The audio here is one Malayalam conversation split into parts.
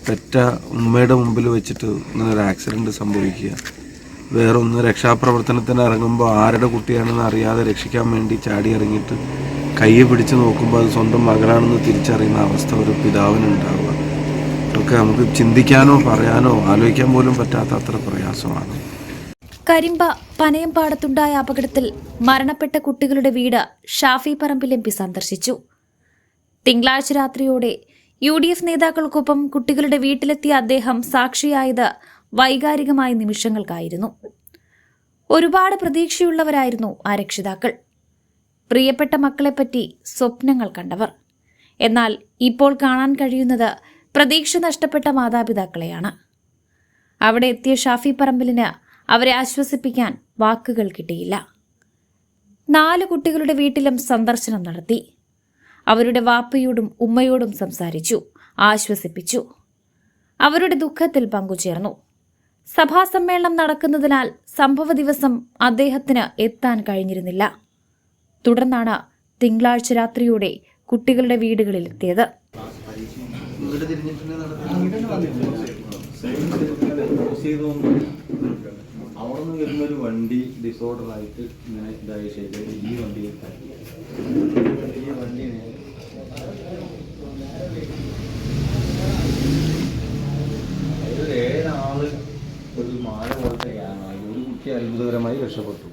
പെറ്റ ഉമ്മയുടെ മുമ്പിൽ വെച്ചിട്ട് ഇങ്ങനെ ഒരു ആക്സിഡൻറ്റ് സംഭവിക്കുക. വേറൊന്ന് രക്ഷാപ്രവർത്തനത്തിന് ഇറങ്ങുമ്പോൾ ആരുടെ കുട്ടിയാണെന്ന് അറിയാതെ രക്ഷിക്കാൻ വേണ്ടി ചാടി ഇറങ്ങിയിട്ട് കയ്യെ പിടിച്ച് നോക്കുമ്പോൾ അത് സ്വന്തം മകളാണെന്ന് തിരിച്ചറിയുന്ന അവസ്ഥ ഒരു പിതാവിനുണ്ടാവുക. ഇതൊക്കെ നമുക്ക് ചിന്തിക്കാനോ പറയാനോ ആലോചിക്കാൻ പോലും പറ്റാത്ത അത്ര പ്രയാസമാണ്. കരിമ്പ പനയംപാടത്തുണ്ടായ അപകടത്തിൽ മരണപ്പെട്ട കുട്ടികളുടെ വീട് ഷാഫി പറമ്പിൽ MP സന്ദർശിച്ചു. തിങ്കളാഴ്ച രാത്രിയോടെ UDF നേതാക്കൾക്കൊപ്പം കുട്ടികളുടെ വീട്ടിലെത്തിയ അദ്ദേഹം സാക്ഷിയായത് വൈകാരികമായ നിമിഷങ്ങൾക്കായിരുന്നു. ഒരുപാട് പ്രതീക്ഷയുള്ളവരായിരുന്നു ആ രക്ഷിതാക്കൾ, പ്രിയപ്പെട്ട മക്കളെപ്പറ്റി സ്വപ്നങ്ങൾ കണ്ടവർ. എന്നാൽ ഇപ്പോൾ കാണാൻ കഴിയുന്നത് പ്രതീക്ഷ നഷ്ടപ്പെട്ട മാതാപിതാക്കളെയാണ്. അവിടെ എത്തിയ ഷാഫി പറമ്പിലിന് അവരെ ആശ്വസിപ്പിക്കാൻ വാക്കുകൾ കിട്ടിയില്ല. 4 കുട്ടികളുടെ വീട്ടിലും സന്ദർശനം നടത്തി. അവരുടെ വാപ്പയോടും ഉമ്മയോടും സംസാരിച്ചു, ആശ്വസിപ്പിച്ചു. അവരുടെ ദുഃഖത്തിൽ പങ്കുചേർന്നു. സഭാസമ്മേളനം നടക്കുന്നതിനാൽ സംഭവ ദിവസം അദ്ദേഹത്തിന് എത്താൻ കഴിഞ്ഞിരുന്നില്ല. തുടർന്നാണ് തിങ്കളാഴ്ച രാത്രിയോടെ കുട്ടികളുടെ വീടുകളിലെത്തിയത്. അവിടെ നിന്ന് വരുന്നൊരു വണ്ടി ഡിസോർഡർ ആയിട്ട് ഇങ്ങനെ ഇതായ ശേഷം ഈ വണ്ടിയിൽ ഈ വണ്ടിനെ ഒരു 7 ആള് ഒരു മാല പോലത്തെ ഒരു കുട്ടി അത്ഭുതകരമായി രക്ഷപ്പെട്ടു.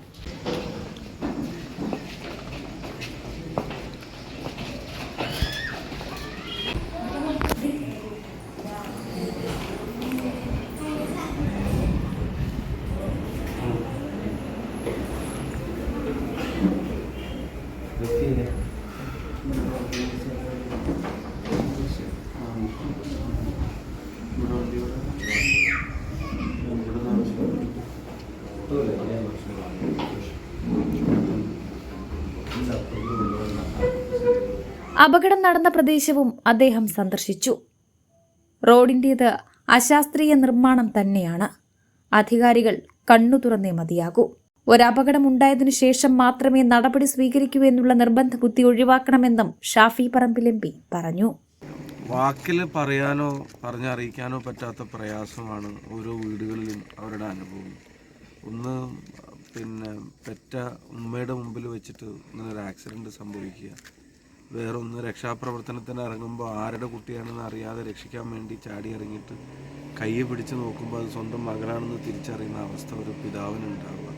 അപകടം നടന്ന പ്രദേശവും അദ്ദേഹം സന്ദർശിച്ചു. റോഡിൻ്റേത് അശാസ്ത്രീയ നിർമ്മാണം തന്നെയാണ്. അധികാരികൾ കണ്ണു തുറന്നേ മതിയാകൂ. ഒരപകടമുണ്ടായതിനു ശേഷം മാത്രമേ നടപടി സ്വീകരിക്കൂ എന്നുള്ള നിർബന്ധ ബുദ്ധി ഒഴിവാക്കണമെന്നും ഷാഫി പറമ്പിൽ MP പറഞ്ഞു. വാക്കിൽ പറയാനോ പറഞ്ഞറിയിക്കാനോ പറ്റാത്ത പ്രയാസമാണ് ഓരോ വീടുകളിലും അവരുടെ അനുഭവം. ഒന്ന് പെറ്റ ഉമ്മയുടെ മുമ്പിൽ വെച്ചിട്ട് ഇങ്ങനെ ഒരു ആക്സിഡൻറ്റ് സംഭവിക്കുക. വേറൊന്ന് രക്ഷാപ്രവർത്തനത്തിന് ഇറങ്ങുമ്പോൾ ആരുടെ കുട്ടിയാണെന്ന് അറിയാതെ രക്ഷിക്കാൻ വേണ്ടി ചാടി ഇറങ്ങിയിട്ട് കയ്യെ പിടിച്ച് നോക്കുമ്പോൾ അത് സ്വന്തം മകളാണെന്ന് തിരിച്ചറിയുന്ന അവസ്ഥ ഒരു പിതാവിനുണ്ടാവുക.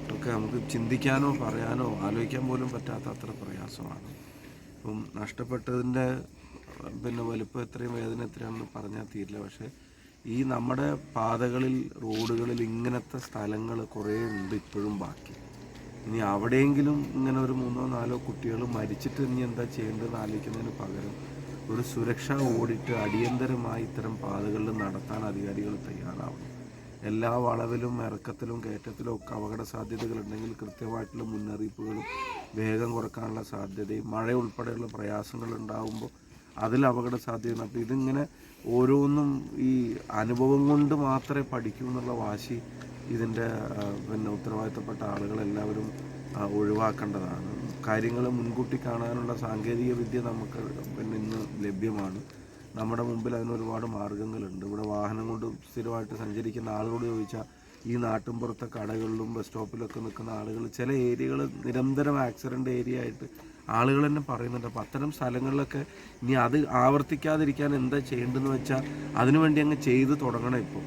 ഇതൊക്കെ നമുക്ക് ചിന്തിക്കാനോ പറയാനോ ആലോചിക്കാൻ പോലും പറ്റാത്ത അത്ര പ്രയാസമാണ്. അപ്പം നഷ്ടപ്പെട്ടതിൻ്റെ വലുപ്പം എത്രയും വേദന എത്രയാണെന്ന് പറഞ്ഞാൽ തീരില്ല. പക്ഷേ ഈ നമ്മുടെ പാതകളിൽ റോഡുകളിൽ ഇങ്ങനത്തെ സ്ഥലങ്ങൾ കുറേ ഉണ്ട് ഇപ്പോഴും ബാക്കി. ഇനി അവിടെയെങ്കിലും ഇങ്ങനെ ഒരു 3-4 കുട്ടികൾ മരിച്ചിട്ട് ഇനി എന്താ ചെയ്യേണ്ടതെന്ന് ആലോചിക്കുന്നതിന് പകരം ഒരു സുരക്ഷാ ഓഡിറ്റ് അടിയന്തരമായി ഇത്തരം പാതകളിൽ നടത്താൻ അധികാരികൾ തയ്യാറാവണം. എല്ലാ വളവിലും ഇറക്കത്തിലും കയറ്റത്തിലും ഒക്കെ അപകട സാധ്യതകളുണ്ടെങ്കിൽ കൃത്യമായിട്ടുള്ള മുന്നറിയിപ്പുകളും വേഗം കുറക്കാനുള്ള സാധ്യതയും മഴ ഉൾപ്പെടെയുള്ള പ്രയാസങ്ങൾ ഉണ്ടാകുമ്പോൾ അതിൽ അപകട സാധ്യതയാണ്. അപ്പോൾ ഇതിങ്ങനെ ഓരോന്നും ഈ അനുഭവം കൊണ്ട് മാത്രമേ പഠിക്കൂ എന്നുള്ള വാശി ഇതിൻ്റെ ഉത്തരവാദിത്തപ്പെട്ട ആളുകളെല്ലാവരും ഒഴിവാക്കേണ്ടതാണ്. കാര്യങ്ങൾ മുൻകൂട്ടി കാണാനുള്ള സാങ്കേതിക വിദ്യ നമുക്ക് ഇന്ന് ലഭ്യമാണ്. നമ്മുടെ മുമ്പിൽ അതിനൊരുപാട് മാർഗ്ഗങ്ങളുണ്ട്. ഇവിടെ വാഹനം കൊണ്ട് സ്ഥിരമായിട്ട് സഞ്ചരിക്കുന്ന ആളുകളോട് ചോദിച്ചാൽ ഈ നാട്ടിൻപുറത്തെ കടകളിലും ബസ് സ്റ്റോപ്പിലൊക്കെ നിൽക്കുന്ന ആളുകൾ ചില ഏരിയകൾ നിരന്തരം ആക്സിഡൻ്റ് ഏരിയ ആയിട്ട് ആളുകൾ തന്നെ പറയുന്നുണ്ട്. അപ്പോൾ അത്തരം സ്ഥലങ്ങളിലൊക്കെ ഇനി അത് ആവർത്തിക്കാതിരിക്കാൻ എന്താ ചെയ്യേണ്ടതെന്ന് വെച്ചാൽ അതിനുവേണ്ടി അങ്ങ് ചെയ്ത് തുടങ്ങണം. ഇപ്പോൾ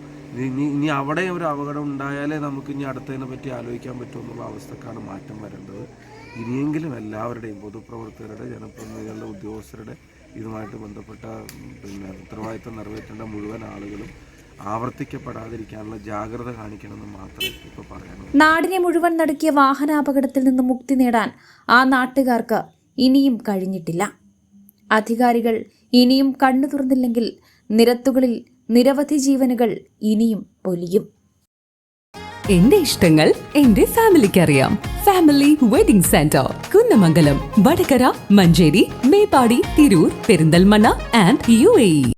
ഇനി അവിടെ ഒരു അപകടം ഉണ്ടായാലേ നമുക്ക് ഇനി അടുത്തതിനെ പറ്റി ആലോചിക്കാൻ പറ്റുമെന്നുള്ള അവസ്ഥക്കാണ് മാറ്റം വരേണ്ടത്. ഇനിയെങ്കിലും എല്ലാവരുടെയും പൊതുപ്രവർത്തകരുടെ, ജനപ്രതിനിധികളുടെ, ഉദ്യോഗസ്ഥരുടെ ഇതുമായിട്ട് ബന്ധപ്പെട്ട ഉത്തരവാദിത്തം നിറവേറ്റേണ്ട മുഴുവൻ ആളുകളും ആവർത്തിക്കപ്പെടാതിരിക്കാനുള്ള ജാഗ്രത കാണിക്കണമെന്ന് മാത്രമേ ഇപ്പോൾ പറയാനുള്ളൂ. നാടിനെ മുഴുവൻ നടുക്കിയ വാഹനാപകടത്തിൽ നിന്ന് മുക്തി നേടാൻ ആ നാട്ടുകാർക്ക് ഇനിയും കഴിഞ്ഞിട്ടില്ല. അധികാരികൾ ഇനിയും കണ്ണു തുറന്നില്ലെങ്കിൽ നിരത്തുകളിൽ നിരവധി ജീവനുകൾ ഇനിയും പൊലിയും. എന്റെ ഇഷ്ടങ്ങൾ എന്റെ ഫാമിലിക്ക് അറിയാം. Family wedding centre, Kunnamangalam, Vadakara, Manjeri, Meppadi, Tirur, Perinthalmanna and UAE.